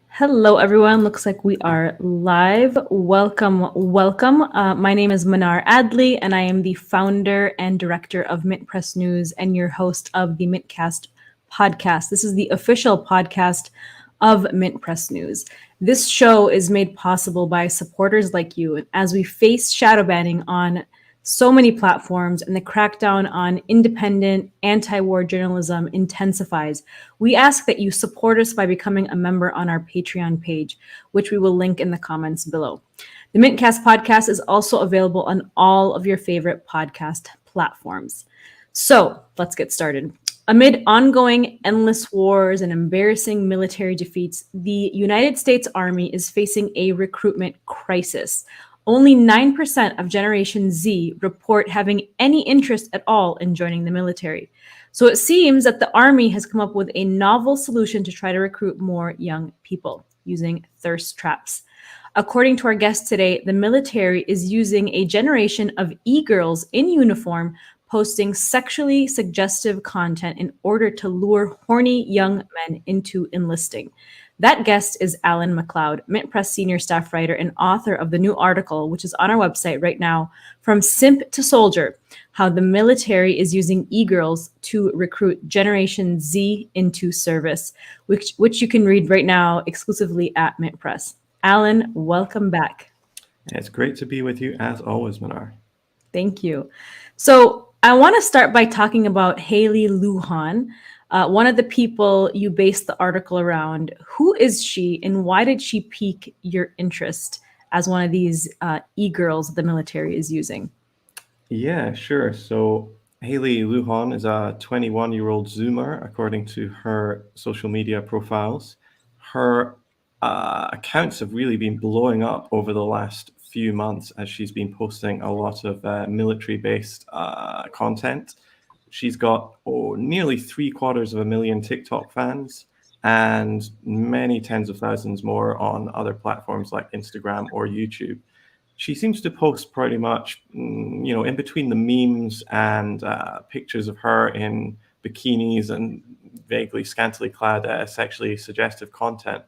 Hello, everyone. Looks like we are live. Welcome, welcome. My name is Manar Adley, and I am the founder and director of MintPress News and your host of the Mintcast podcast. This is the official podcast of MintPress News. This show is made possible by supporters like you, and as we face shadow banning on so many platforms and the crackdown on independent anti-war journalism intensifies, we ask that you support us by becoming a member on our Patreon page, which we will link in the comments below. The Mintcast podcast is also available on all of your favorite podcast platforms. So let's get started. Amid ongoing endless wars and embarrassing military defeats, the United States Army is facing a recruitment crisis. Only 9% of Generation Z report having any interest at all in joining the military. So it seems that the Army has come up with a novel solution to try to recruit more young people using thirst traps. According to our guest today, the military is using a generation of e-girls in uniform posting sexually suggestive content in order to lure horny young men into enlisting. That guest is Alan MacLeod, MintPress Senior Staff Writer and author of the new article, which is on our website right now, From Simp to Soldier, How the Military is Using E-Girls to Recruit Generation Z into Service, which you can read right now exclusively at MintPress. Alan, welcome back. It's great to be with you as always, Manar. Thank you. So I want to start by talking about Haley Lujan, one of the people you based the article around. Who is she and why did she pique your interest as one of these e-girls the military is using? Yeah, sure. So Haley Lujan is a 21-year-old Zoomer, according to her social media profiles. Her accounts have really been blowing up over the last few months as she's been posting a lot of military-based content. She's got nearly 750,000 TikTok fans and many tens of thousands more on other platforms like Instagram or YouTube. She seems to post pretty much, in between the memes and pictures of her in bikinis and vaguely scantily clad sexually suggestive content.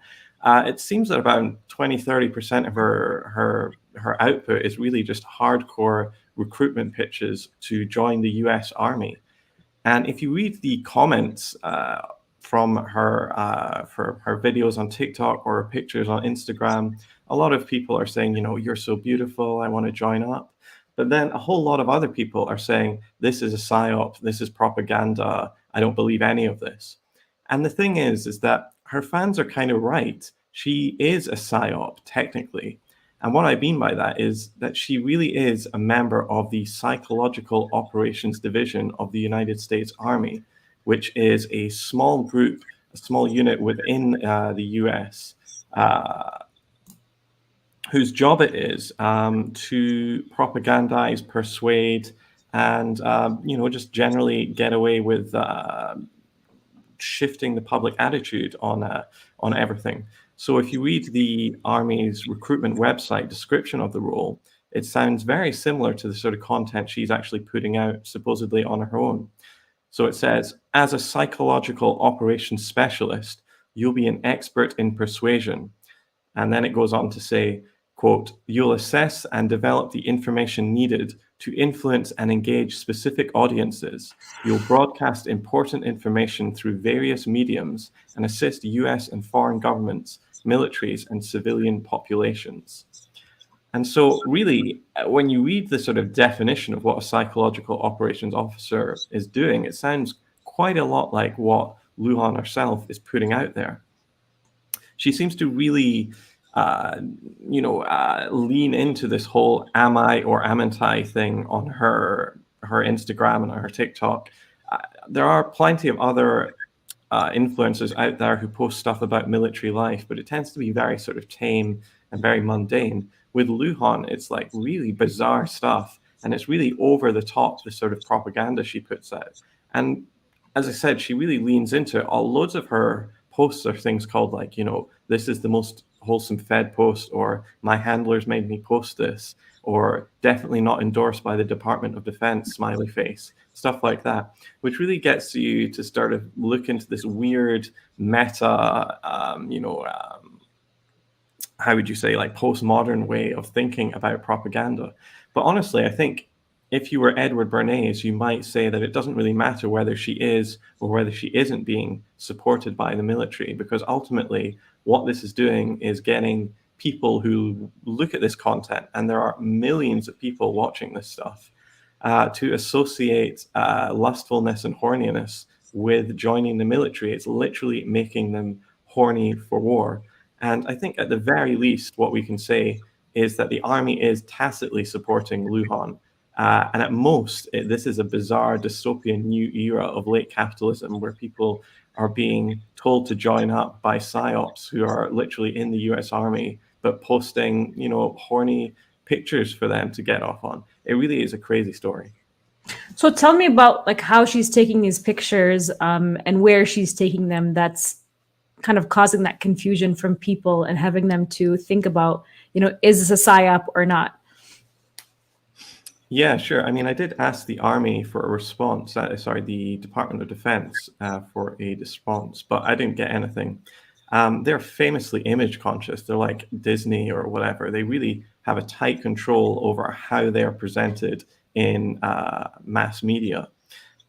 It seems that about 20-30% of her output is really just hardcore recruitment pitches to join the US Army. And if you read the comments from her for her videos on TikTok or her pictures on Instagram, a lot of people are saying, you're so beautiful, I want to join up. But then a whole lot of other people are saying, this is a psyop, this is propaganda, I don't believe any of this. And the thing is that her fans are kind of right. She is a psyop, technically. And what I mean by that is that she really is a member of the Psychological Operations Division of the United States Army, which is a small group, a small unit within the US, whose job it is to propagandize, persuade, and just generally get away with shifting the public attitude on everything. So if you read the Army's recruitment website description of the role, it sounds very similar to the sort of content she's actually putting out supposedly on her own. So it says, as a psychological operations specialist, you'll be an expert in persuasion. And then it goes on to say, quote, you'll assess and develop the information needed to influence and engage specific audiences. You'll broadcast important information through various mediums and assist US and foreign governments, militaries, and civilian populations. And so really, when you read the sort of definition of what a psychological operations officer is doing, it sounds quite a lot like what Lujan herself is putting out there. She seems to really lean into this whole am I or amn't I thing on her Instagram and on her TikTok. There are plenty of other influencers out there who post stuff about military life, but it tends to be very sort of tame and very mundane. With Lujan, it's like really bizarre stuff, and it's really over the top, the sort of propaganda she puts out. And as I said, she really leans into it. Loads of her posts are things called like, this is the most wholesome fed post, or my handlers made me post this. or definitely not endorsed by the Department of Defense, smiley face, stuff like that, which really gets you to start to look into this weird meta, how would you say, like postmodern way of thinking about propaganda. But honestly, I think if you were Edward Bernays, you might say that it doesn't really matter whether she is or whether she isn't being supported by the military, because ultimately what this is doing is getting people who look at this content, and there are millions of people watching this stuff, to associate lustfulness and horniness with joining the military. It's literally making them horny for war. And I think at the very least, what we can say is that the army is tacitly supporting Luhan. And at most, this is a bizarre dystopian new era of late capitalism where people are being told to join up by psyops who are literally in the US Army, but posting, horny pictures for them to get off on. It really is a crazy story. So tell me about like how she's taking these pictures and where she's taking them. That's kind of causing that confusion from people and having them to think about, is this a psyop or not? Yeah, sure. I mean, I did ask the Army for a response, the Department of Defense for a response, but I didn't get anything. They're famously image conscious. They're like Disney or whatever. They really have a tight control over how they're presented in mass media.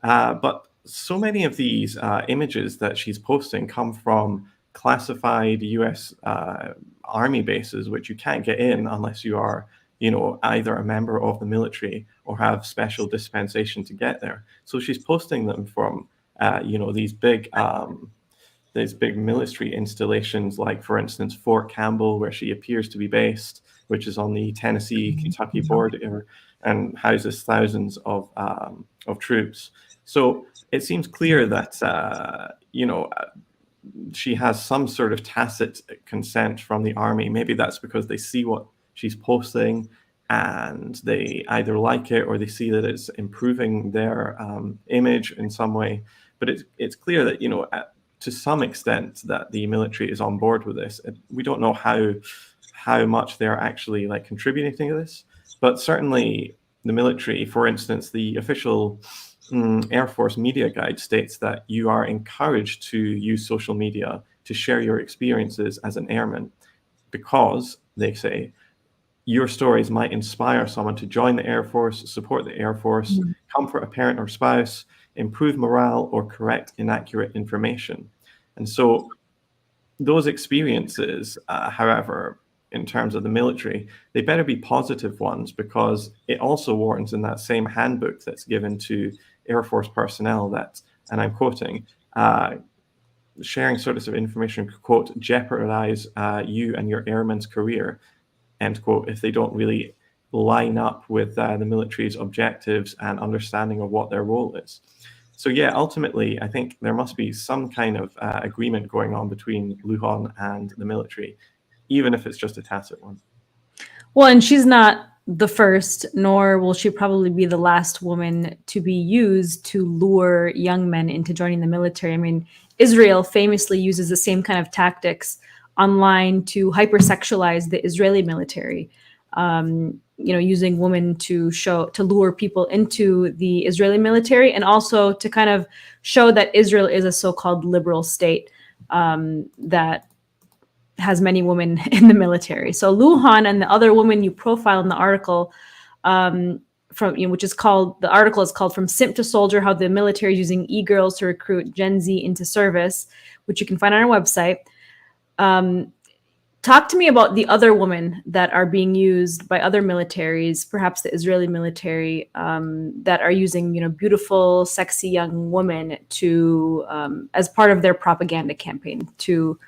But so many of these images that she's posting come from classified US Army bases, which you can't get in unless you are, either a member of the military or have special dispensation to get there. So she's posting them from, these big military installations, like, for instance, Fort Campbell, where she appears to be based, which is on the Tennessee-Kentucky border and houses thousands of troops. So it seems clear that, she has some sort of tacit consent from the Army. Maybe that's because they see what she's posting and they either like it or they see that it's improving their image in some way. But it's clear that, to some extent that the military is on board with this. We don't know how much they're actually like contributing to this, but certainly the military, for instance, the official Air Force media guide states that you are encouraged to use social media to share your experiences as an airman, because they say your stories might inspire someone to join the Air Force, support the Air Force, comfort a parent or spouse, improve morale, or correct inaccurate information. And so those experiences, however, in terms of the military, they better be positive ones, because it also warns in that same handbook that's given to Air Force personnel that, and I'm quoting, sharing sorts of information could, quote, jeopardize you and your airman's career, end quote, if they don't really line up with the military's objectives and understanding of what their role is. So yeah, ultimately, I think there must be some kind of agreement going on between Luhan and the military, even if it's just a tacit one. Well, and she's not the first, nor will she probably be the last woman to be used to lure young men into joining the military. I mean, Israel famously uses the same kind of tactics online to hypersexualize the Israeli military. Using women to lure people into the Israeli military, and also to kind of show that Israel is a so-called liberal state that has many women in the military. So Luhan and the other woman you profile in the article, which is called, the article is called "From Simp to Soldier: How the Military is Using E-Girls to Recruit Gen Z into Service," which you can find on our website. Talk to me about the other women that are being used by other militaries, perhaps the Israeli military, that are using, beautiful, sexy young women to, as part of their propaganda campaign to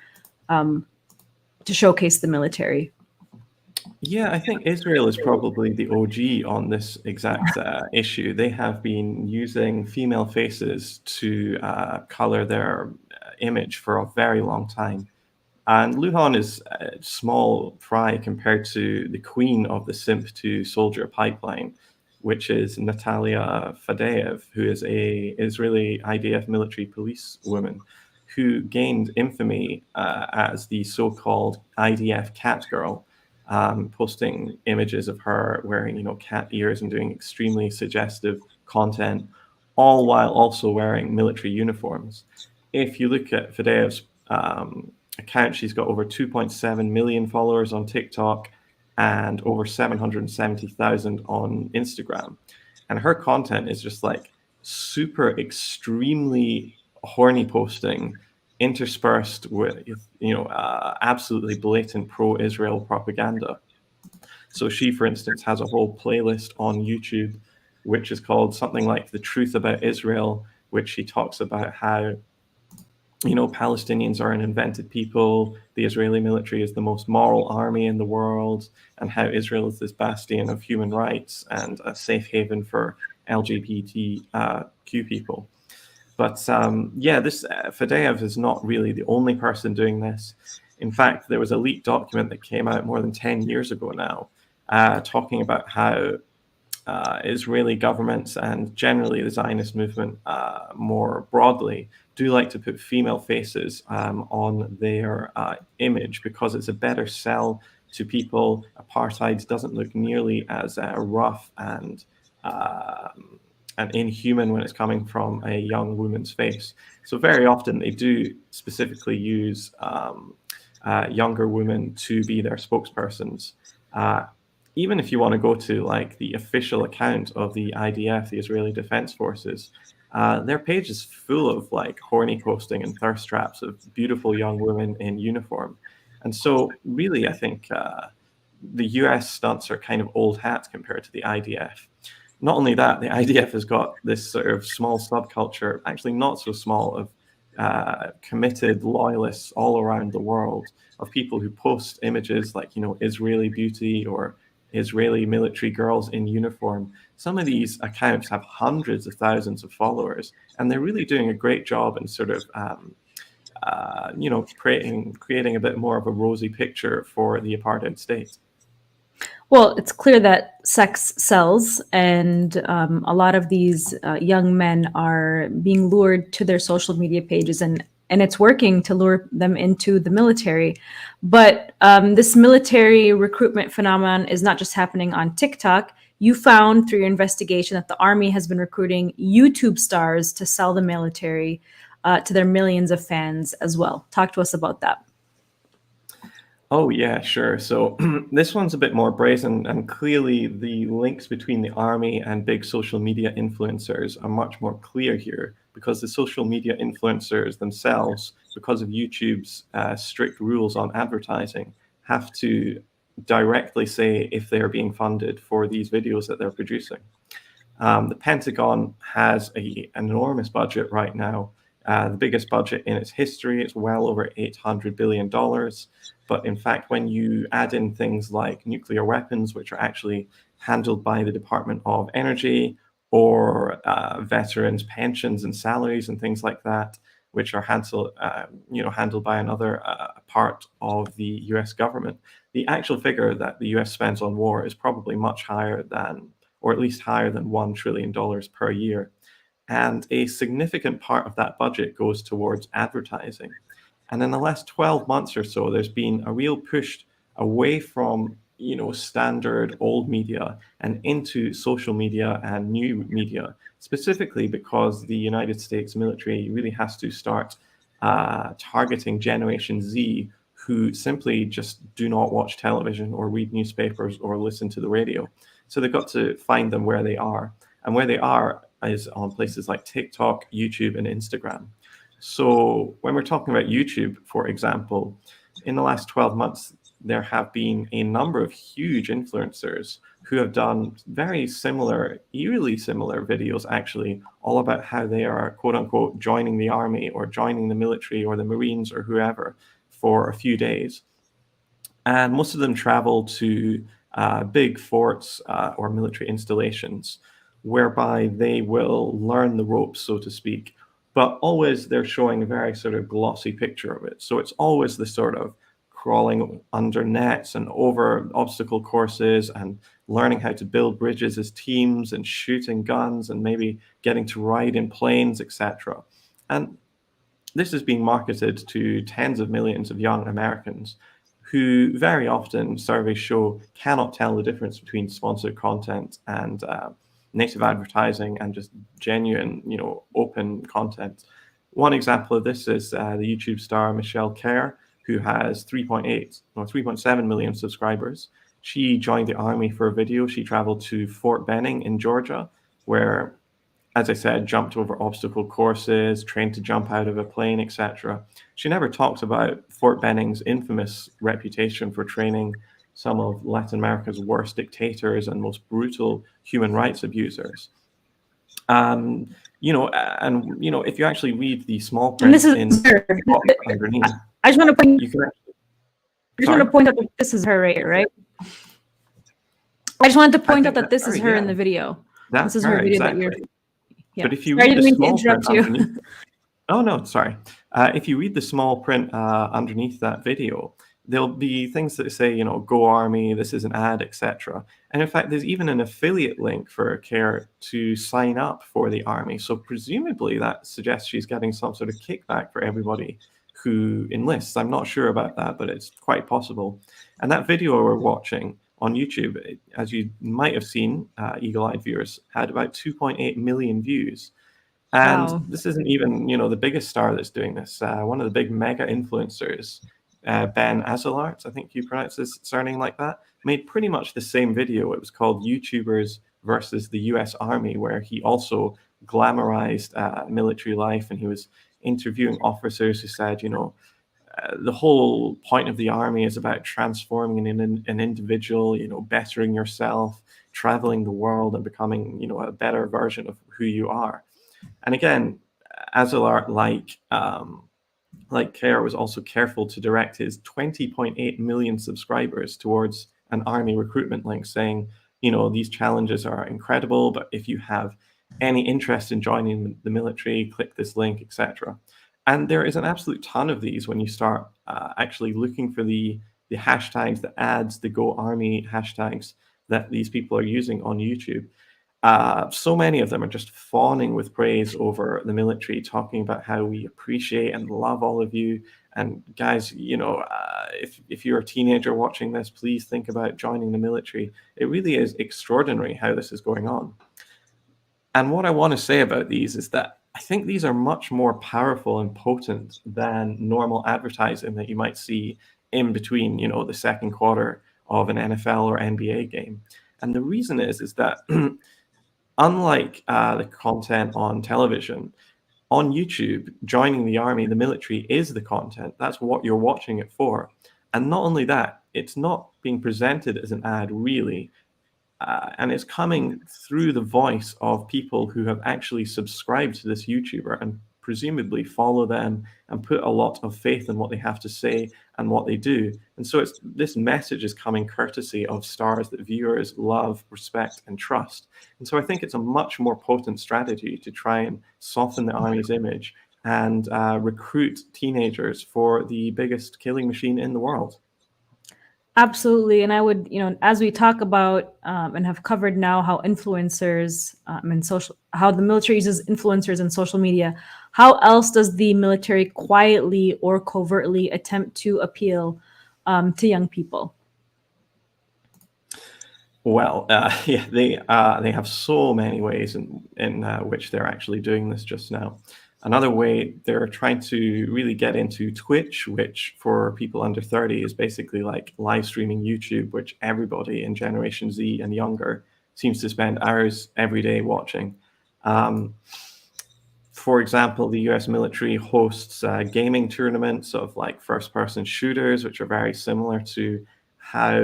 showcase the military. Yeah, I think Israel is probably the OG on this exact issue. They have been using female faces to color their image for a very long time. And Luhan is a small fry compared to the queen of the Simp to Soldier pipeline, which is Natalia Fadeev, who is a Israeli IDF military police woman who gained infamy as the so-called IDF cat girl. posting images of her wearing, cat ears and doing extremely suggestive content, all while also wearing military uniforms. If you look at Fadeev's account, she's got over 2.7 million followers on TikTok and over 770,000 on Instagram. And her content is just like super extremely horny posting interspersed with absolutely blatant pro-Israel propaganda. So she, for instance, has a whole playlist on YouTube which is called something like The Truth About Israel, which she talks about how Palestinians are an invented people, the Israeli military is the most moral army in the world, and how Israel is this bastion of human rights and a safe haven for LGBTQ people. But this Fadeev is not really the only person doing this. In fact, there was a leaked document that came out more than 10 years ago now, talking about how Israeli governments and generally the Zionist movement more broadly do like to put female faces on their image because it's a better sell to people. Apartheid doesn't look nearly as rough and inhuman when it's coming from a young woman's face. So very often they do specifically use younger women to be their spokespersons. Even if you want to go to like the official account of the IDF, the Israeli Defense Forces, their page is full of like horny posting and thirst traps of beautiful young women in uniform. And so really, I think the US stunts are kind of old hat compared to the IDF. Not only that, the IDF has got this sort of small subculture, actually not so small, of committed loyalists all around the world, of people who post images like, Israeli beauty or Israeli military girls in uniform. Some of these accounts have hundreds of thousands of followers, and they're really doing a great job in sort of, creating a bit more of a rosy picture for the apartheid state. Well, it's clear that sex sells, and a lot of these young men are being lured to their social media pages, and it's working to lure them into the military. But this military recruitment phenomenon is not just happening on TikTok. You found through your investigation that the Army has been recruiting YouTube stars to sell the military to their millions of fans as well. Talk to us about that. Oh, yeah, sure. So this one's a bit more brazen, and clearly the links between the army and big social media influencers are much more clear here, because the social media influencers themselves, because of YouTube's strict rules on advertising, have to directly say if they're being funded for these videos that they're producing. The Pentagon has an enormous budget right now, the biggest budget in its history. It's well over $800 billion. But in fact, when you add in things like nuclear weapons, which are actually handled by the Department of Energy, or veterans' pensions and salaries and things like that, which are handled by another part of the US government, the actual figure that the US spends on war is probably much higher than, or at least higher than $1 trillion per year. And a significant part of that budget goes towards advertising. And in the last 12 months or so, there's been a real push away from, standard old media and into social media and new media, specifically because the United States military really has to start targeting Generation Z, who simply just do not watch television or read newspapers or listen to the radio. So they've got to find them where they are. And where they are is on places like TikTok, YouTube, and Instagram. So when we're talking about YouTube, for example, in the last 12 months, there have been a number of huge influencers who have done very similar, eerily similar videos, actually, all about how they are, quote unquote, joining the army or joining the military or the Marines or whoever for a few days. And most of them travel to big forts or military installations, whereby they will learn the ropes, so to speak. But always they're showing a very sort of glossy picture of it. So it's always the sort of crawling under nets and over obstacle courses and learning how to build bridges as teams and shooting guns and maybe getting to ride in planes, etc. And this is being marketed to tens of millions of young Americans who very often surveys show cannot tell the difference between sponsored content and native advertising and just genuine, open content. One example of this is the YouTube star Michelle Kerr, who has 3.8 or 3.7 million subscribers. She joined the army for a video. She traveled to Fort Benning in Georgia, where, as I said, jumped over obstacle courses, trained to jump out of a plane, etc. She never talked about Fort Benning's infamous reputation for training some of Latin America's worst dictators and most brutal human rights abusers. If you actually read the small print underneath, I just want to point. you can actually, I just want to point out that this is her right? I just wanted to point out that this is her in the video. This is her video exactly. that you're. Yeah. But if you read the small print underneath, if you read the small print underneath that video, there'll be things that say, go army, this is an ad, etc. And in fact, there's even an affiliate link for Care to sign up for the army. So presumably that suggests she's getting some sort of kickback for everybody who enlists. I'm not sure about that, but it's quite possible. And that video we're watching on YouTube, as you might have seen, eagle-eyed viewers, had about 2.8 million views. And This isn't even, the biggest star that's doing this. One of the big mega influencers, Ben Azalart, I think you pronounce his surname like that, made pretty much the same video. It was called YouTubers versus the US Army, where he also glamorized military life, and he was interviewing officers who said, the whole point of the army is about transforming an individual, bettering yourself, traveling the world and becoming, a better version of who you are. And again, Azalart, like Kerr, was also careful to direct his 20.8 million subscribers towards an army recruitment link, saying, these challenges are incredible, but if you have any interest in joining the military, click this link, etc. And there is an absolute ton of these when you start actually looking for the hashtags, the ads, the Go Army hashtags that these people are using on YouTube. So many of them are just fawning with praise over the military, talking about how we appreciate and love all of you. And guys, if you're a teenager watching this, please think about joining the military. It really is extraordinary how this is going on. And what I want to say about these is that I think these are much more powerful and potent than normal advertising that you might see in between, the second quarter of an NFL or NBA game. And the reason is that unlike the content on television, on YouTube, joining the army, the military is the content. That's what you're watching it for. And not only that, it's not being presented as an ad, really. And it's coming through the voice of people who have actually subscribed to this YouTuber and presumably follow them and put a lot of faith in what they have to say and what they do. And so this message is coming courtesy of stars that viewers love, respect, and trust. And so I think it's a much more potent strategy to try and soften the army's image and recruit teenagers for the biggest killing machine in the world. Absolutely. And I would, as we talk about and have covered now how influencers and how the military uses influencers in social media, how else does the military quietly or covertly attempt to appeal to young people? Well, they have so many ways in which they're actually doing this just now. Another way, they're trying to really get into Twitch, which for people under 30 is basically like live streaming YouTube, which everybody in Generation Z and younger seems to spend hours every day watching. For example, the US military hosts gaming tournaments of like first-person shooters, which are very similar to how,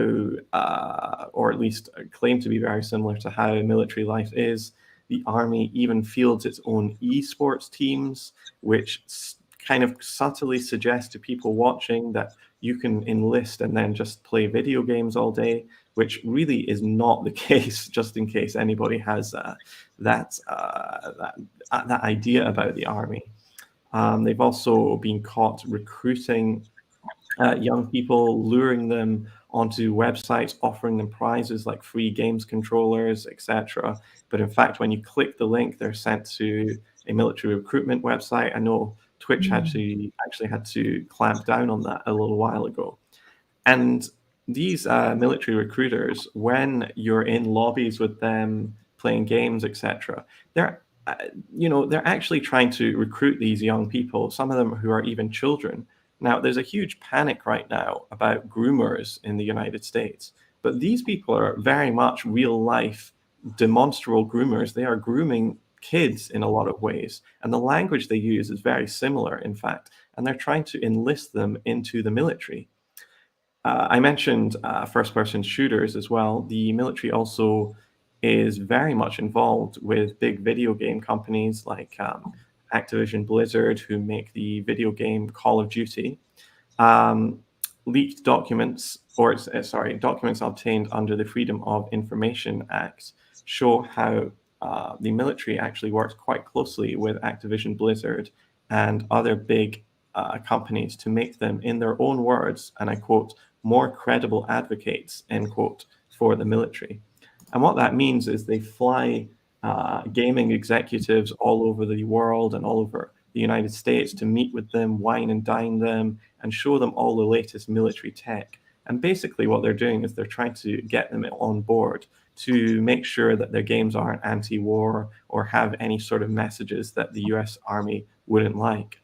or at least claim to be very similar to how military life is. The army even fields its own esports teams, which kind of subtly suggests to people watching that you can enlist and then just play video games all day, which really is not the case, just in case anybody has that idea about the army. They've also been caught recruiting young people, luring them onto websites, offering them prizes like free games controllers, etc. But in fact, when you click the link, they're sent to a military recruitment website. I know Twitch actually had to clamp down on that a little while ago. And these military recruiters, when you're in lobbies with them, playing games, etc., they're they're actually trying to recruit these young people, some of them who are even children. Now, there's a huge panic right now about groomers in the United States, but these people are very much real life demonstrable groomers. They are grooming kids in a lot of ways, and the language they use is very similar, in fact, and they're trying to enlist them into the military. I mentioned first-person shooters as well. The military also is very much involved with big video game companies like Activision Blizzard, who make the video game Call of Duty. Um, Leaked documents, or sorry, documents obtained under the Freedom of Information Act show how the military actually works quite closely with Activision Blizzard and other big companies to make them, in their own words, and I quote, more credible advocates, end quote, for the military. And what that means is they fly gaming executives all over the world and all over the United States to meet with them, wine and dine them, and show them all the latest military tech. And basically what they're doing is they're trying to get them on board to make sure that their games aren't anti-war or have any sort of messages that the US Army wouldn't like.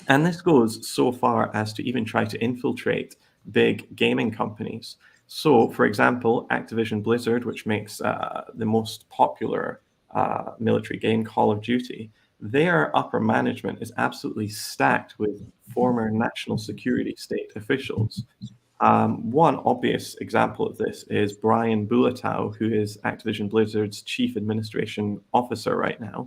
And this goes so far as to even try to infiltrate big gaming companies. So, for example, Activision Blizzard, which makes the most popular military game, Call of Duty, their upper management is absolutely stacked with former national security state officials. One obvious example of this is Brian Bulatow, who is Activision Blizzard's chief administration officer right now.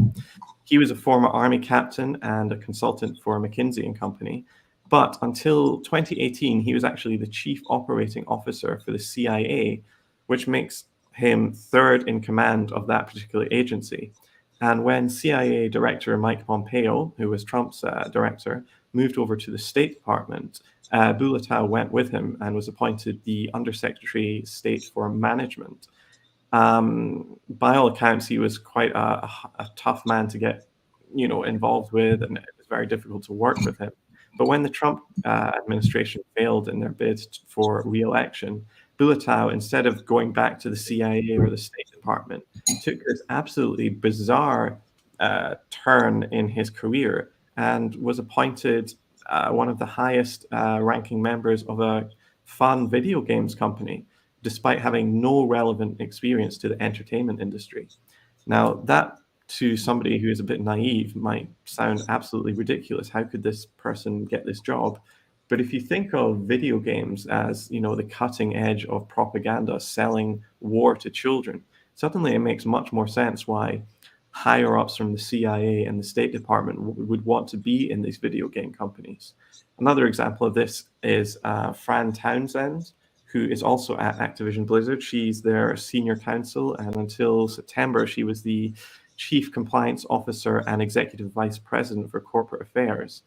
He was a former army captain and a consultant for McKinsey and Company. But until 2018, he was actually the chief operating officer for the CIA, which makes him third in command of that particular agency. And when CIA Director Mike Pompeo, who was Trump's director, moved over to the State Department, Bulatow went with him and was appointed the Undersecretary of State for Management. By all accounts, he was quite a tough man to get, involved with, and it was very difficult to work with him. But when the Trump administration failed in their bid for re-election, Bulatow, instead of going back to the CIA or the State Department, took this absolutely bizarre turn in his career and was appointed one of the highest ranking members of a fun video games company, despite having no relevant experience to the entertainment industry. Now, that to somebody who is a bit naive might sound absolutely ridiculous. How could this person get this job? But if you think of video games as, the cutting edge of propaganda, selling war to children, suddenly it makes much more sense why higher ups from the CIA and the State Department would want to be in these video game companies. Another example of this is Fran Townsend, who is also at Activision Blizzard. She's their senior counsel, and until September, she was the chief compliance officer and executive vice president for corporate affairs.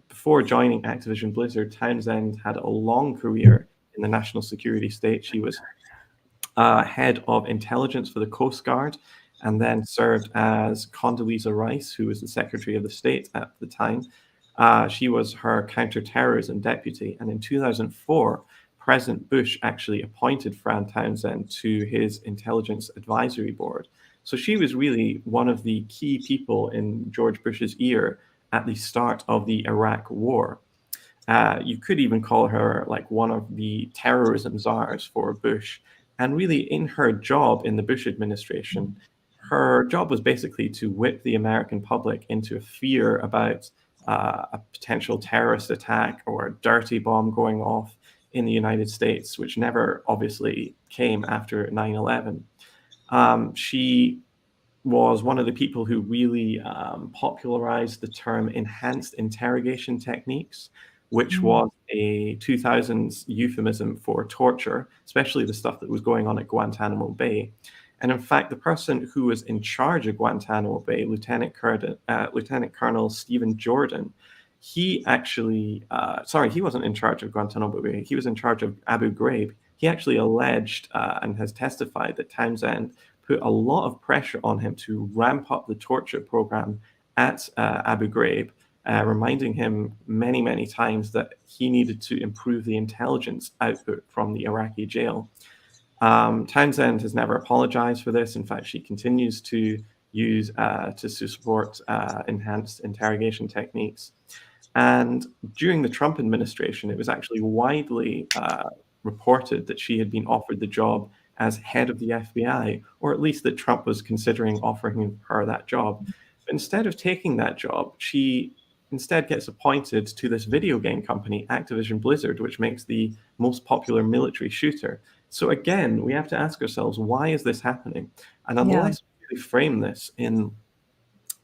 Before joining Activision Blizzard, Townsend had a long career in the national security state. She was head of intelligence for the Coast Guard, and then served as Condoleezza Rice, who was the Secretary of the State at the time. She was her counterterrorism deputy, and in 2004, President Bush actually appointed Fran Townsend to his intelligence advisory board. So she was really one of the key people in George Bush's ear at the start of the Iraq War. You could even call her like one of the terrorism czars for Bush. And really, in her job in the Bush administration, her job was basically to whip the American public into a fear about a potential terrorist attack or a dirty bomb going off in the United States, which never obviously came after 9/11. She was one of the people who really popularized the term enhanced interrogation techniques, which was a 2000s euphemism for torture, especially the stuff that was going on at Guantanamo Bay. And in fact, the person who was in charge of Guantanamo Bay, Lieutenant Colonel Stephen Jordan, he actually, he wasn't in charge of Guantanamo Bay. He was in charge of Abu Ghraib. He actually alleged and has testified that Townsend put a lot of pressure on him to ramp up the torture program at Abu Ghraib, reminding him many, many times that he needed to improve the intelligence output from the Iraqi jail. Townsend has never apologized for this. In fact, she continues to use to support enhanced interrogation techniques. And during the Trump administration, it was actually widely reported that she had been offered the job as head of the FBI, or at least that Trump was considering offering her that job. But instead of taking that job, she instead gets appointed to this video game company, Activision Blizzard, which makes the most popular military shooter. So again, we have to ask ourselves, why is this happening? And unless we really frame this in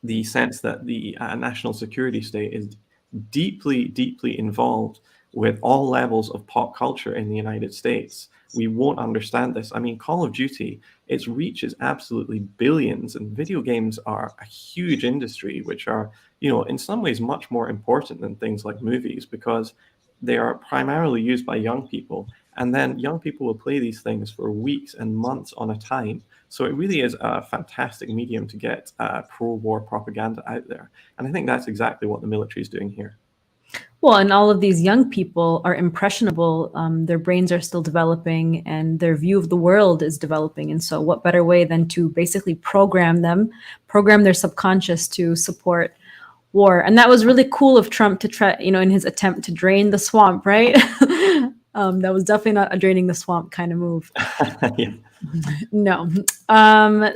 the sense that the national security state is deeply, deeply involved with all levels of pop culture in the United States, we won't understand this. I mean, Call of Duty, its reach is absolutely billions, and video games are a huge industry, which are, in some ways much more important than things like movies because they are primarily used by young people. And then young people will play these things for weeks and months on a time. So it really is a fantastic medium to get pro-war propaganda out there. And I think that's exactly what the military is doing here. Well, and all of these young people are impressionable. Their brains are still developing and their view of the world is developing. And so what better way than to basically program their subconscious to support war. And that was really cool of Trump to try, in his attempt to drain the swamp, right? That was definitely not a draining the swamp kind of move. Yeah. No.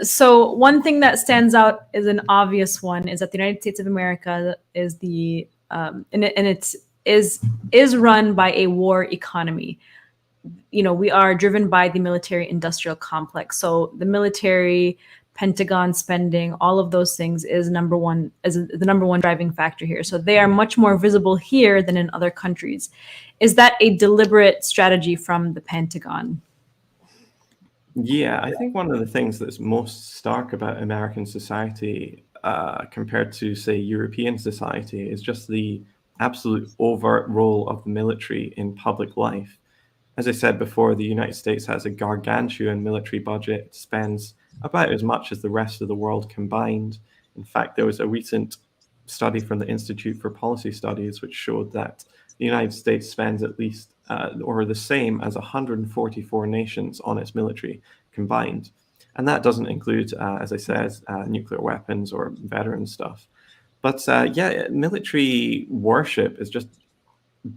So one thing that stands out is an obvious one is that the United States of America is and it is run by a war economy. We are driven by the military industrial complex. So the military, Pentagon spending, all of those things is the number one driving factor here. So they are much more visible here than in other countries. Is that a deliberate strategy from the Pentagon? Yeah, I think one of the things that's most stark about American society compared to, say, European society is just the absolute overt role of the military in public life. As I said before, the United States has a gargantuan military budget. It spends about as much as the rest of the world combined. In fact, there was a recent study from the Institute for Policy Studies which showed that the United States spends at least or the same as 144 nations on its military combined. And that doesn't include, as I said, nuclear weapons or veteran stuff. But military worship is just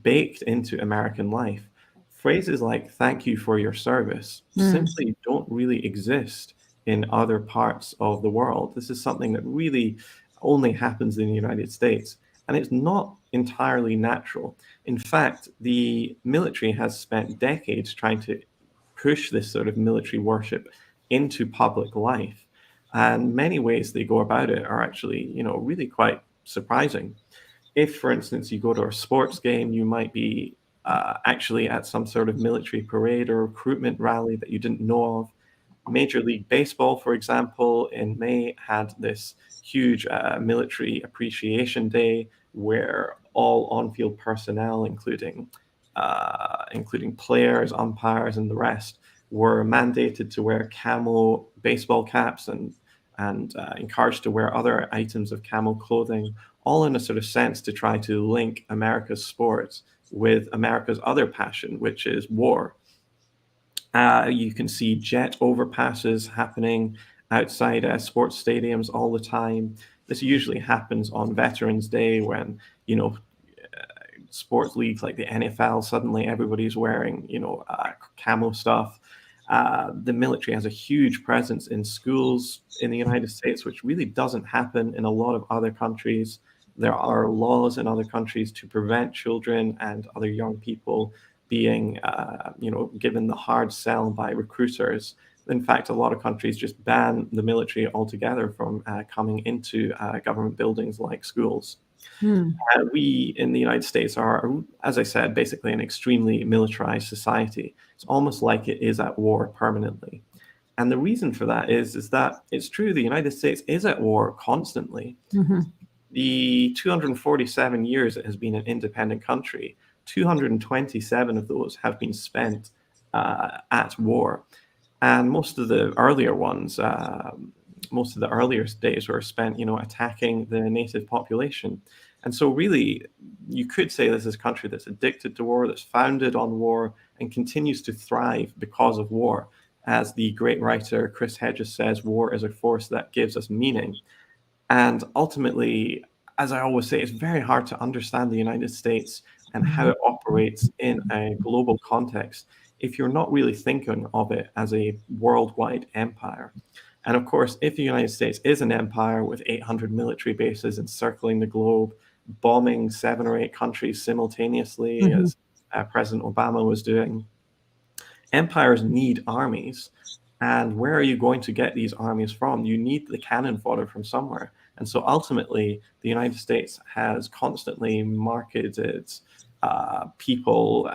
baked into American life. Phrases like "thank you for your service" simply don't really exist in other parts of the world. This is something that really only happens in the United States, and it's not entirely natural. In fact, the military has spent decades trying to push this sort of military worship into public life. And many ways they go about it are actually, really quite surprising. If, for instance, you go to a sports game, you might be actually at some sort of military parade or recruitment rally that you didn't know of. Major League Baseball, for example, in May had this huge military appreciation day where all on-field personnel, including players, umpires, and the rest, were mandated to wear camo baseball caps and encouraged to wear other items of camo clothing, all in a sort of sense to try to link America's sports with America's other passion, which is war. You can see jet overpasses happening outside sports stadiums all the time. This usually happens on Veterans Day when, sports leagues like the NFL, suddenly everybody's wearing, camo stuff. The military has a huge presence in schools in the United States, which really doesn't happen in a lot of other countries. There are laws in other countries to prevent children and other young people being, given the hard sell by recruiters. In fact, a lot of countries just ban the military altogether from coming into government buildings like schools. We in the United States are, as I said, basically an extremely militarized society. It's almost like it is at war permanently. And the reason for that is that it's true, the United States is at war constantly. The 247 years it has been an independent country, 227 of those have been spent at war. And most of the earlier ones, most of the earlier days were spent, attacking the native population. And so really, you could say this is a country that's addicted to war, that's founded on war, and continues to thrive because of war. As the great writer Chris Hedges says, war is a force that gives us meaning. And ultimately, as I always say, it's very hard to understand the United States and how it operates in a global context if you're not really thinking of it as a worldwide empire. And of course, if the United States is an empire with 800 military bases encircling the globe, bombing 7 or 8 countries simultaneously, as President Obama was doing, empires need armies. And where are you going to get these armies from? You need the cannon fodder from somewhere. And so ultimately, the United States has constantly marketed people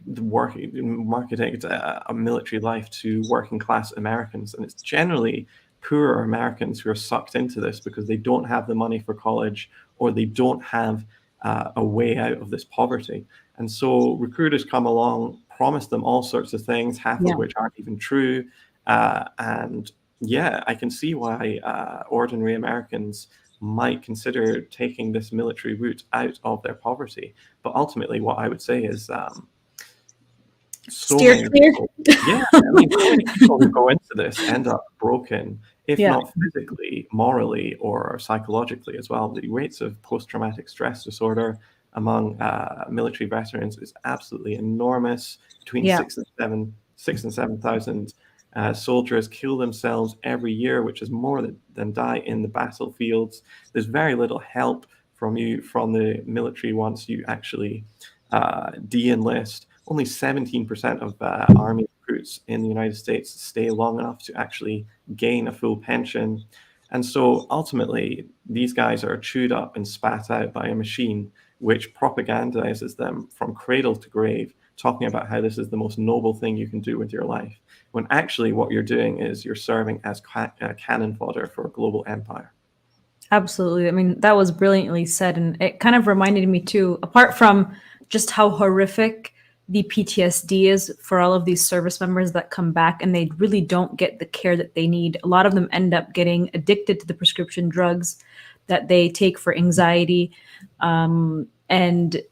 marketing a military life to working class Americans. And it's generally poorer Americans who are sucked into this because they don't have the money for college, or they don't have a way out of this poverty. And so recruiters come along, promise them all sorts of things, half of which aren't even true. And yeah, I can see why ordinary Americans might consider taking this military route out of their poverty. But ultimately, what I would say is so many people, so many people who go into this end up broken, if not physically, morally, or psychologically as well. The rates of post-traumatic stress disorder among military veterans is absolutely enormous. Between 6,000 and 7,000 soldiers kill themselves every year, which is more than die in the battlefields. There's very little help from the military once you actually de-enlist. Only 17% of Army recruits in the United States stay long enough to actually gain a full pension. And so ultimately, these guys are chewed up and spat out by a machine which propagandizes them from cradle to grave, talking about how this is the most noble thing you can do with your life, when actually what you're doing is you're serving as cannon fodder for a global empire. Absolutely. I mean, that was brilliantly said. And it kind of reminded me too, apart from just how horrific the PTSD is for all of these service members that come back and they really don't get the care that they need. A lot of them end up getting addicted to the prescription drugs that they take for anxiety. And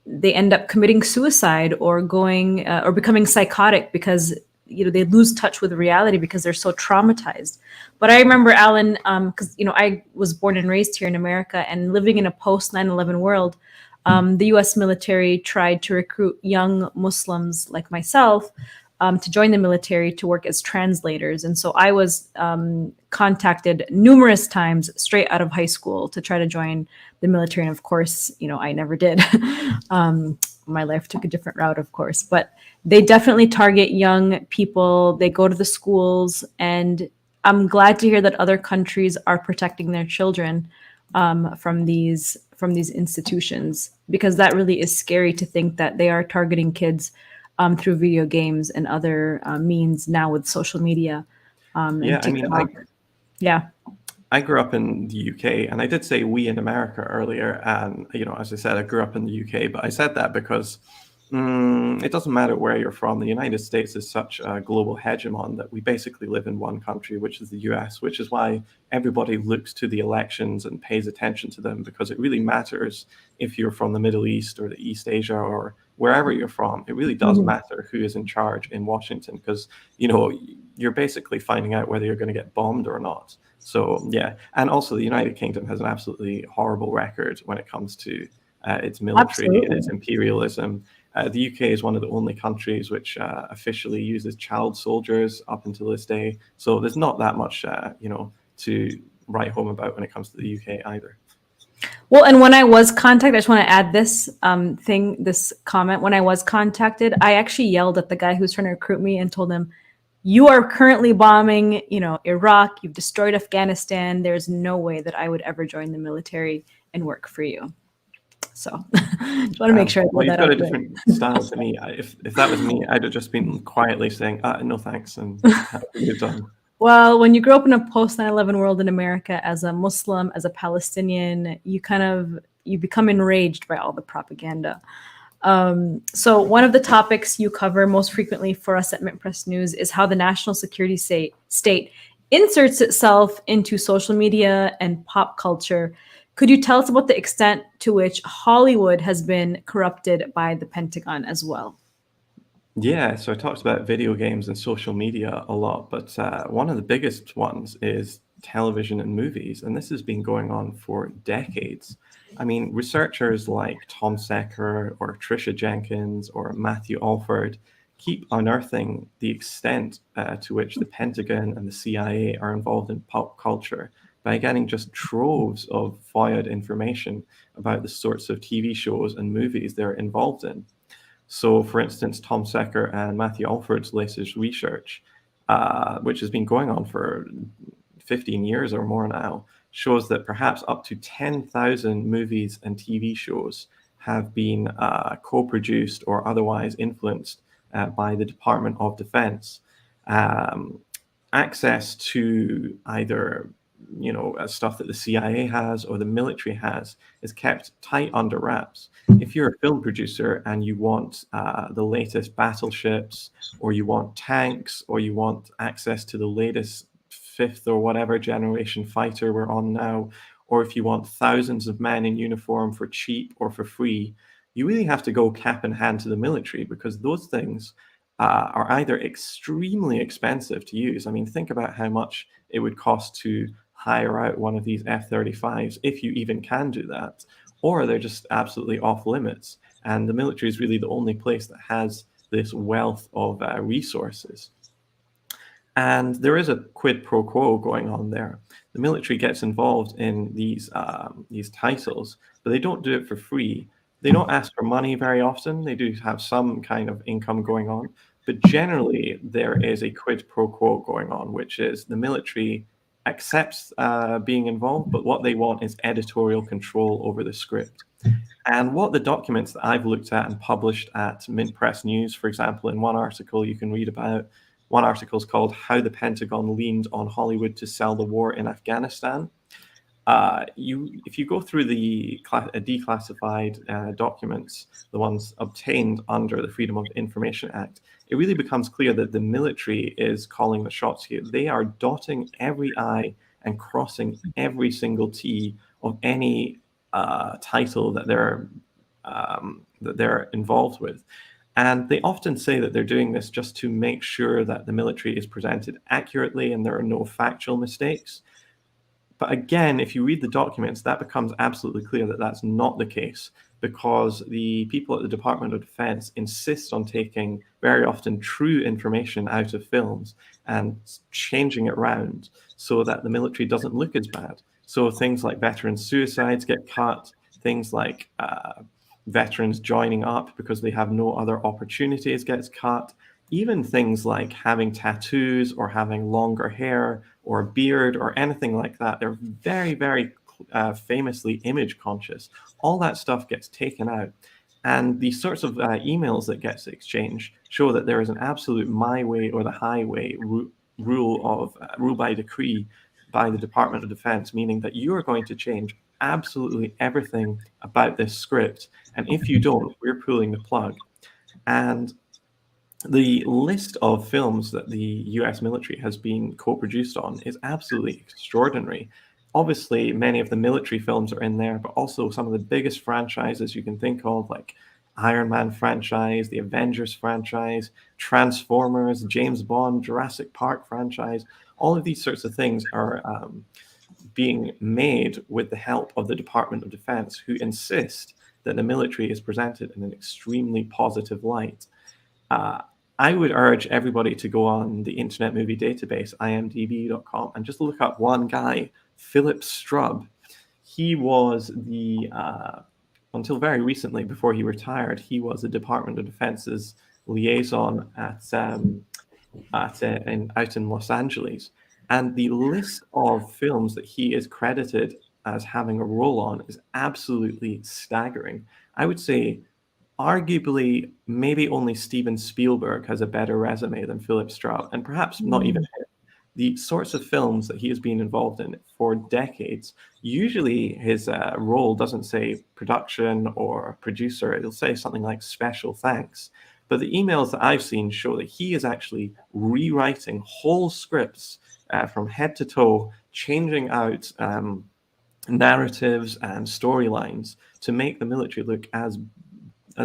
they end up committing suicide or going or becoming psychotic because they lose touch with reality because they're so traumatized. But I remember, Alan, because I was born and raised here in America, and living in a post 9/11 world, the U.S. military tried to recruit young Muslims like myself to join the military to work as translators. And so I was contacted numerous times straight out of high school to try to join the military. And of course, I never did. My life took a different route, of course. But they definitely target young people. They go to the schools. And I'm glad to hear that other countries are protecting their children from these institutions, because that really is scary to think that they are targeting kids through video games and other means now with social media. I grew up in the UK, and I did say we in America earlier. And, as I said, I grew up in the UK, but I said that because it doesn't matter where you're from. The United States is such a global hegemon that we basically live in one country, which is the US, which is why everybody looks to the elections and pays attention to them, because it really matters if you're from the Middle East or the East Asia or wherever you're from. It really does matter who is in charge in Washington, because, you're basically finding out whether you're going to get bombed or not. So, yeah. And also the United Kingdom has an absolutely horrible record when it comes to its military and its imperialism. The UK is one of the only countries which officially uses child soldiers up until this day. So there's not that much, to write home about when it comes to the UK either. Well, and when I was contacted, I just want to add this this comment. When I was contacted, I actually yelled at the guy who's trying to recruit me and told him, "You are currently bombing, Iraq. You've destroyed Afghanistan. There's no way that I would ever join the military and work for you." So just want to make sure I put that got out a different style to me. If that was me, I'd have just been quietly saying, "No thanks," and moved on. Well, when you grow up in a post 9/11 world in America as a Muslim, as a Palestinian, you become enraged by all the propaganda. So one of the topics you cover most frequently for us at MintPress News is how the national security state inserts itself into social media and pop culture Could you tell us about the extent to which Hollywood has been corrupted by the Pentagon as well? Yeah, so I talked about video games and social media a lot, but one of the biggest ones is television and movies, and this has been going on for decades. I mean, researchers like Tom Secker or Tricia Jenkins or Matthew Alford keep unearthing the extent to which the Pentagon and the CIA are involved in pop culture by getting just troves of FOIA'd information about the sorts of TV shows and movies they're involved in. So, for instance, Tom Secker and Matthew Alford's latest research, which has been going on for 15 years or more now, shows that perhaps up to 10,000 movies and TV shows have been co-produced or otherwise influenced by the Department of Defense. Um, Access to either stuff that the CIA has or the military has is kept tight under wraps. If you're a film producer and you want the latest battleships, or you want tanks, or you want access to the latest fifth or whatever generation fighter we're on now, or if you want thousands of men in uniform for cheap or for free, you really have to go cap in hand to the military, because those things are either extremely expensive to use. I mean, think about how much it would cost to hire out one of these F-35s, if you even can do that, or they're just absolutely off limits. And the military is really the only place that has this wealth of resources. And there is a quid pro quo going on there. The military gets involved in these titles, but they don't do it for free. They don't ask for money very often. They do have some kind of income going on, but generally there is a quid pro quo going on, which is the military accepts being involved, but what they want is editorial control over the script. And what the documents that I've looked at and published at MintPress News, for example, in one article you can read about, one article is called "How the Pentagon Leaned on Hollywood to Sell the War in Afghanistan." If you go through the declassified documents, the ones obtained under the Freedom of Information Act, it really becomes clear that the military is calling the shots here. They are dotting every I and crossing every single T of any title that they're involved with. And they often say that they're doing this just to make sure that the military is presented accurately and there are no factual mistakes. But again, if you read the documents, that becomes absolutely clear that that's not the case, because the people at the Department of Defense insist on taking very often true information out of films and changing it around so that the military doesn't look as bad. So things like veteran suicides get cut, things like veterans joining up because they have no other opportunities gets cut. Even things like having tattoos or having longer hair or a beard or anything like that, they're very, very famously image conscious. All that stuff gets taken out. And the sorts of emails that gets exchanged show that there is an absolute my way or the highway rule by decree by the Department of Defense, meaning that you are going to change absolutely everything about this script. And if you don't, we're pulling the plug. And the list of films that the US military has been co-produced on is absolutely extraordinary. Obviously, many of the military films are in there, but also some of the biggest franchises you can think of, like Iron Man franchise, the Avengers franchise, Transformers, James Bond, Jurassic Park franchise. All of these sorts of things are being made with the help of the Department of Defense, who insist that the military is presented in an extremely positive light. I would urge everybody to go on the Internet Movie Database, imdb.com, and just look up one guy, Philip Strubb. He was until very recently, before he retired, he was the Department of Defense's liaison out in Los Angeles. And the list of films that he is credited as having a role on is absolutely staggering. I would say arguably, maybe only Steven Spielberg has a better resume than Philip Strubb, and perhaps not even him. The sorts of films that he has been involved in for decades, usually his role doesn't say production or producer, it'll say something like special thanks. But the emails that I've seen show that he is actually rewriting whole scripts from head to toe, changing out narratives and storylines to make the military look as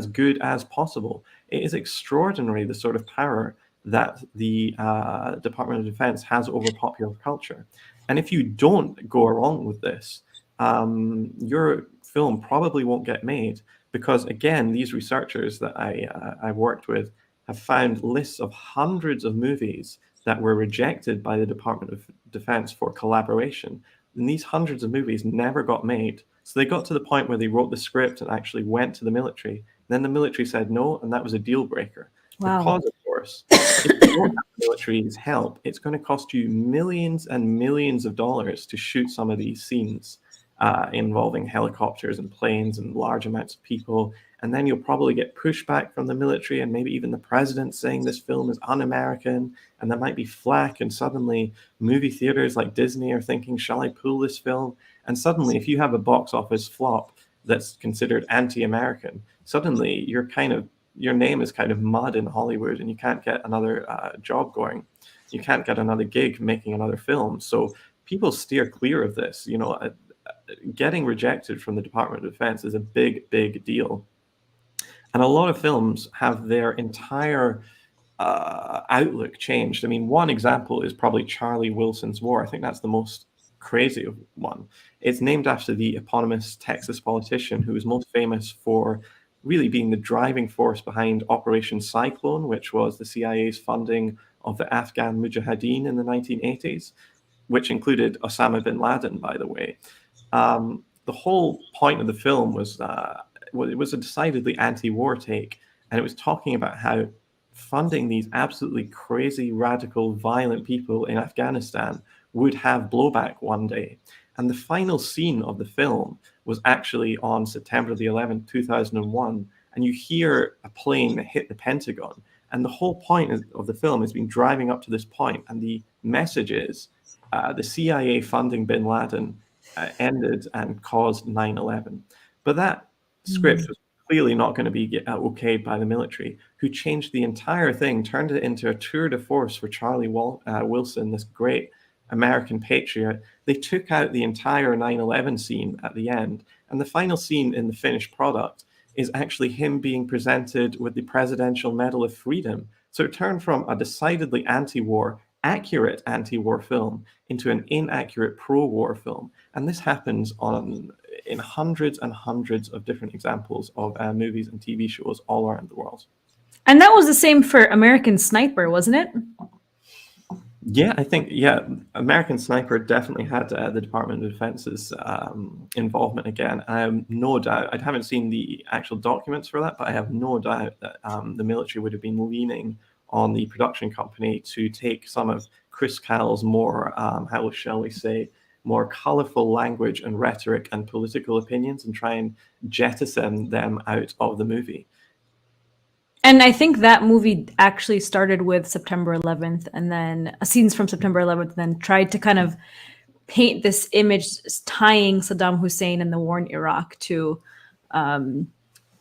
good as possible. It is extraordinary the sort of power that the Department of Defense has over popular culture. And if you don't go along with this, your film probably won't get made because, again, these researchers that I've worked with have found lists of hundreds of movies that were rejected by the Department of Defense for collaboration. And these hundreds of movies never got made. So they got to the point where they wrote the script and actually went to the military. Then the military said no, and that was a deal breaker. Wow. Because, of course, if you don't have the military's help, it's going to cost you millions and millions of dollars to shoot some of these scenes involving helicopters and planes and large amounts of people. And then you'll probably get pushback from the military and maybe even the president saying this film is un-American, and there might be flack, and suddenly movie theaters like Disney are thinking, shall I pull this film? And suddenly, if you have a box office flop that's considered anti-American, suddenly your name is kind of mud in Hollywood, and you can't get another job going. You can't get another gig making another film. So people steer clear of this. Getting rejected from the Department of Defense is a big, big deal. And a lot of films have their entire outlook changed. I mean, one example is probably Charlie Wilson's War. I think that's the most crazy one. It's named after the eponymous Texas politician who was most famous for really being the driving force behind Operation Cyclone, which was the CIA's funding of the Afghan Mujahideen in the 1980s, which included Osama bin Laden, by the way. The whole point of the film was it was a decidedly anti-war take, and it was talking about how funding these absolutely crazy, radical, violent people in Afghanistan would have blowback one day. And the final scene of the film was actually on September the 11th, 2001, and you hear a plane hit the Pentagon. And the whole point of the film has been driving up to this point, and the message is the CIA funding bin Laden ended and caused 9/11. But that script was clearly not going to be okayed by the military, who changed the entire thing, turned it into a tour de force for Charlie Wilson, this great American patriot. They took out the entire 9/11 scene at the end, and the final scene in the finished product is actually him being presented with the Presidential Medal of Freedom. So it turned from a decidedly anti-war, accurate anti-war film into an inaccurate pro-war film. And this happens in hundreds and hundreds of different examples of movies and TV shows all around the world. And that was the same for American Sniper, wasn't it? Yeah, I think, American Sniper definitely had the Department of Defense's involvement again. No doubt, I haven't seen the actual documents for that, but I have no doubt that the military would have been leaning on the production company to take some of Chris Cowell's more, how shall we say, more colorful language and rhetoric and political opinions and try and jettison them out of the movie. And I think that movie actually started with September 11th and then scenes from September 11th, and then tried to kind of paint this image tying Saddam Hussein and the war in Iraq to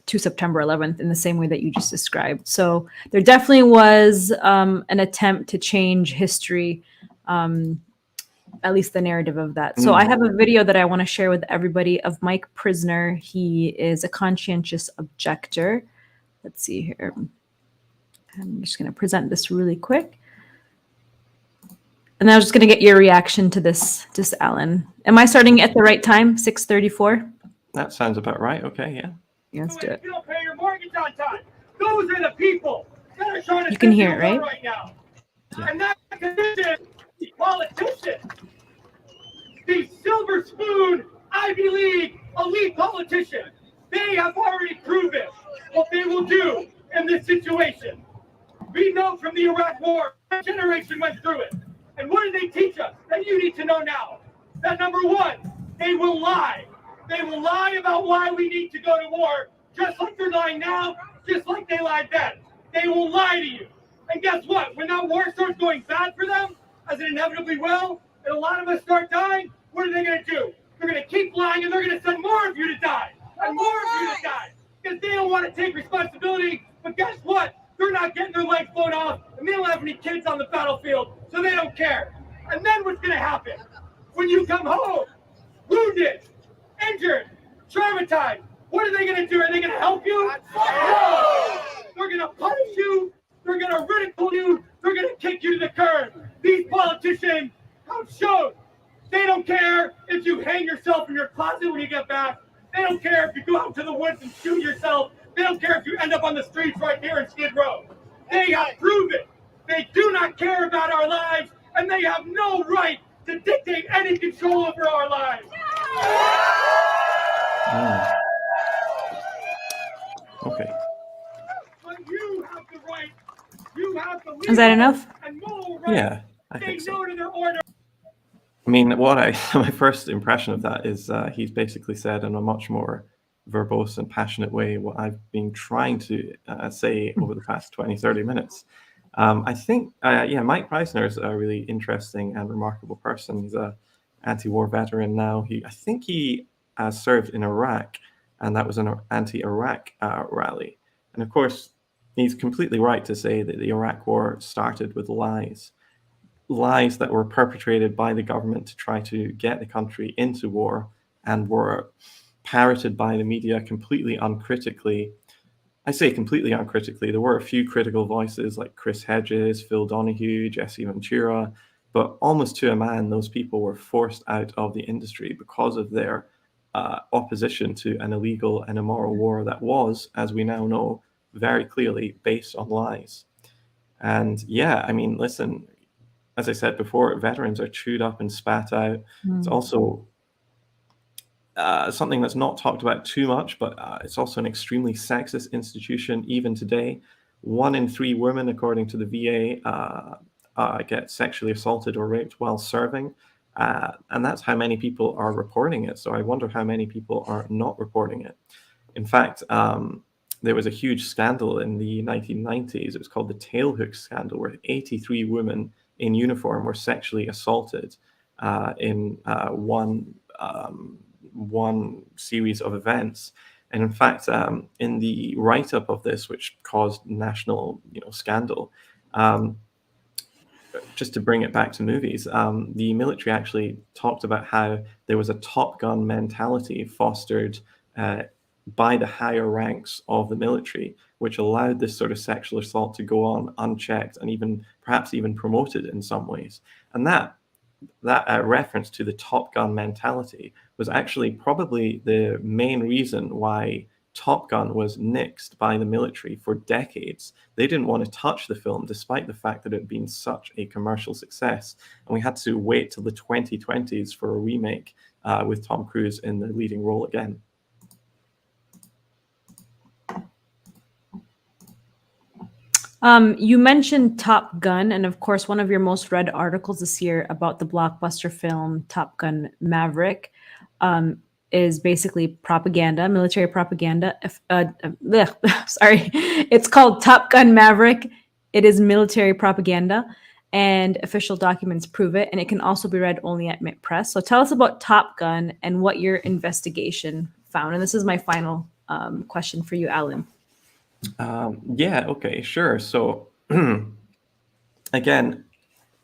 September 11th in the same way that you just described. So there definitely was an attempt to change history, at least the narrative of that. So I have a video that I want to share with everybody of Mike Prisner. He is a conscientious objector. Let's see here. I'm just going to present this really quick. And I was just going to get your reaction to this, just Alan. Am I starting at the right time? 6:34? That sounds about right. Okay, yeah. Yeah, let's do it. You don't pay your mortgage on time. Those are the people that are trying to You can hear it, right? right now. And that condition, politicians, the silver spoon, Ivy League, elite politicians, they have already proven what they will do in this situation. We know from the Iraq War, a generation went through it. And what did they teach us that you need to know now? That number one, they will lie. They will lie about why we need to go to war, just like they're lying now, just like they lied then. They will lie to you. And guess what? When that war starts going bad for them, as it inevitably will, and a lot of us start dying, what are they going to do? They're going to keep lying, and they're going to send more of you to die, and more of you to die, because they don't want to take responsibility. But guess what? They're not getting their legs blown off, and they don't have any kids on the battlefield, so they don't care. And then what's going to happen? When you come home, wounded, injured, traumatized. What are they going to do? Are they going to help you? No! They're going to punish you. They're going to ridicule you. They're going to kick you to the curb. These politicians have shown they don't care if you hang yourself in your closet when you get back. They don't care if you go out to the woods and shoot yourself. They don't care if you end up on the streets right here in Skid Row. They have proven they do not care about our lives, and they have no right to dictate any control over our lives. Okay. But you have the right. You have the Is that enough? And moral right. Yeah, I Say think so. no to their order. I mean, my first impression of that is he's basically said in a much more verbose and passionate way what I've been trying to say over the past 20, 30 minutes. I think, Mike Preisner is a really interesting and remarkable person. He's an anti-war veteran now. I think he served in Iraq, and that was an anti-Iraq rally. And of course, he's completely right to say that the Iraq war started with lies that were perpetrated by the government to try to get the country into war and were parroted by the media completely uncritically. I say completely uncritically. There were a few critical voices like Chris Hedges, Phil Donahue, Jesse Ventura, but almost to a man, those people were forced out of the industry because of their opposition to an illegal and immoral war that was, as we now know, very clearly based on lies. And yeah, I mean, listen, as I said before, veterans are chewed up and spat out. It's also something that's not talked about too much, but it's also an extremely sexist institution even today. 1 in 3 women, according to the VA, get sexually assaulted or raped while serving. And that's how many people are reporting it. So I wonder how many people are not reporting it. In fact, there was a huge scandal in the 1990s. It was called the Tailhook scandal, where 83 women in uniform were sexually assaulted in one series of events. And in fact, in the write-up of this, which caused national scandal, just to bring it back to movies, the military actually talked about how there was a Top Gun mentality fostered by the higher ranks of the military, which allowed this sort of sexual assault to go on unchecked and perhaps even promoted in some ways. And that reference to the Top Gun mentality was actually probably the main reason why Top Gun was nixed by the military for decades. They didn't want to touch the film despite the fact that it had been such a commercial success. And we had to wait till the 2020s for a remake with Tom Cruise in the leading role again. You mentioned Top Gun, and of course, one of your most read articles this year about the blockbuster film Top Gun Maverick is basically propaganda, military propaganda. Sorry, it's called Top Gun Maverick. It is military propaganda, and official documents prove it, and it can also be read only at MintPress. So tell us about Top Gun and what your investigation found. And this is my final question for you, Alan. Okay, sure. So again,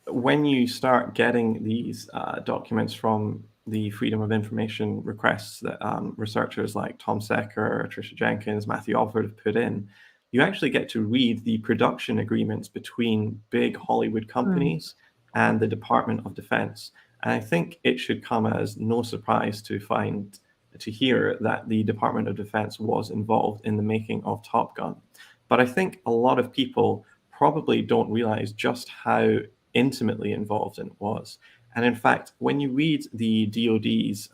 when you start getting these documents from the Freedom of Information requests that researchers like Tom Secker, Tricia Jenkins, Matthew Alford have put in, you actually get to read the production agreements between big Hollywood companies and the Department of Defense. And I think it should come as no surprise to hear that the Department of Defense was involved in the making of Top Gun. But I think a lot of people probably don't realize just how intimately involved it was. And in fact, when you read the DoD's,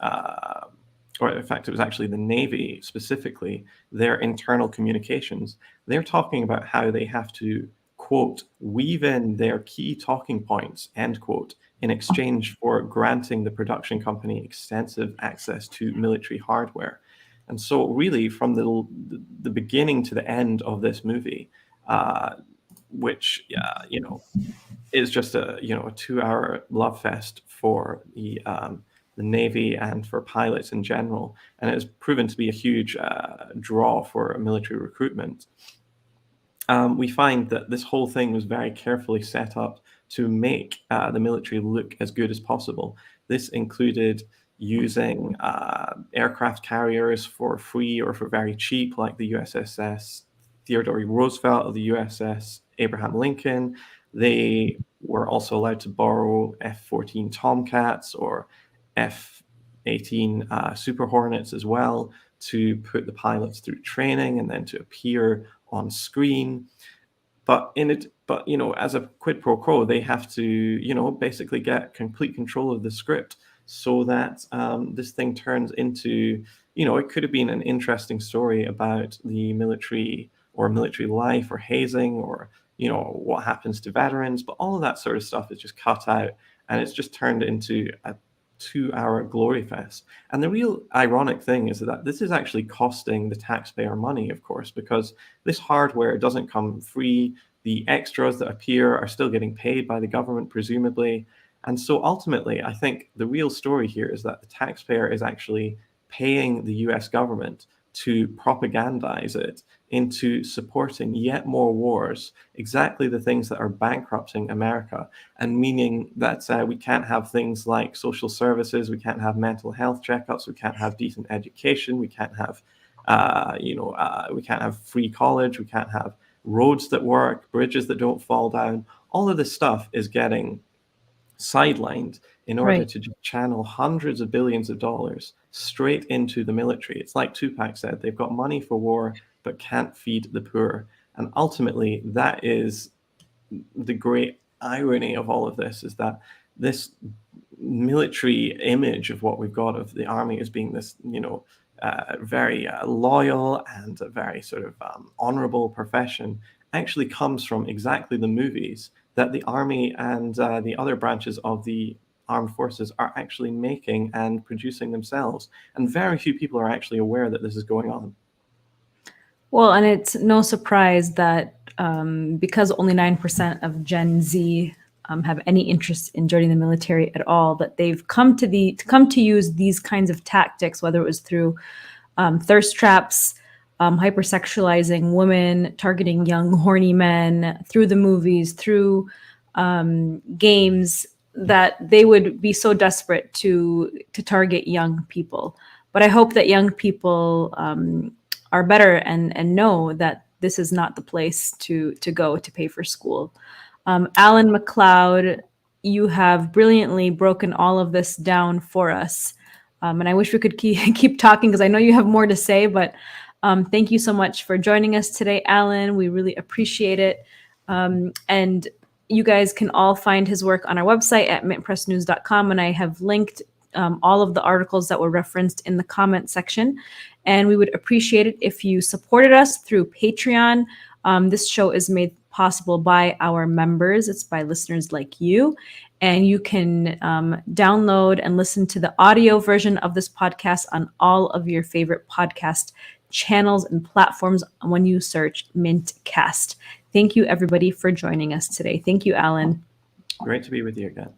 or in fact, it was actually the Navy specifically, their internal communications, they're talking about how they have to, quote, weave in their key talking points, end quote, in exchange for granting the production company extensive access to military hardware. And so really from the beginning to the end of this movie, which, is just a 2-hour love fest for the Navy and for pilots in general. And it has proven to be a huge draw for military recruitment. We find that this whole thing was very carefully set up to make the military look as good as possible. This included, using aircraft carriers for free or for very cheap, like the USS Theodore Roosevelt or the USS Abraham Lincoln. They were also allowed to borrow F-14 Tomcats or F-18 Super Hornets as well, to put the pilots through training and then to appear on screen. But as a quid pro quo, they have to, basically get complete control of the script, so that this thing turns into, it could have been an interesting story about the military or military life or hazing or, what happens to veterans. But all of that sort of stuff is just cut out, and it's just turned into a 2-hour glory fest. And the real ironic thing is that this is actually costing the taxpayer money, of course, because this hardware doesn't come free. The extras that appear are still getting paid by the government, presumably. And so ultimately, I think the real story here is that the taxpayer is actually paying the US government to propagandize it into supporting yet more wars, exactly the things that are bankrupting America, and meaning that we can't have things like social services, we can't have mental health checkups, we can't have decent education, we can't have, we can't have free college, we can't have roads that work, bridges that don't fall down. All of this stuff is getting sidelined in order to just channel hundreds of billions of dollars straight into the military. It's like Tupac said, they've got money for war, but can't feed the poor. And ultimately, that is the great irony of all of this, is that this military image of what we've got of the army as being this, very loyal and a very sort of honorable profession actually comes from exactly the movies that the army and the other branches of the armed forces are actually making and producing themselves. And very few people are actually aware that this is going on. Well, and it's no surprise that because only 9% of Gen Z have any interest in joining the military at all, that they've come to use these kinds of tactics, whether it was through thirst traps, hypersexualizing women, targeting young horny men, through the movies, through games, that they would be so desperate to target young people. But I hope that young people are better and know that this is not the place to go to pay for school. Alan MacLeod, you have brilliantly broken all of this down for us. And I wish we could keep talking, because I know you have more to say, but thank you so much for joining us today, Alan. We really appreciate it. And you guys can all find his work on our website at mintpressnews.com. And I have linked all of the articles that were referenced in the comment section. And we would appreciate it if you supported us through Patreon. This show is made possible by our members. It's by listeners like you. And you can download and listen to the audio version of this podcast on all of your favorite podcast channels and platforms when you search MintCast. Thank you, everybody, for joining us today. Thank you, Alan. Great to be with you again.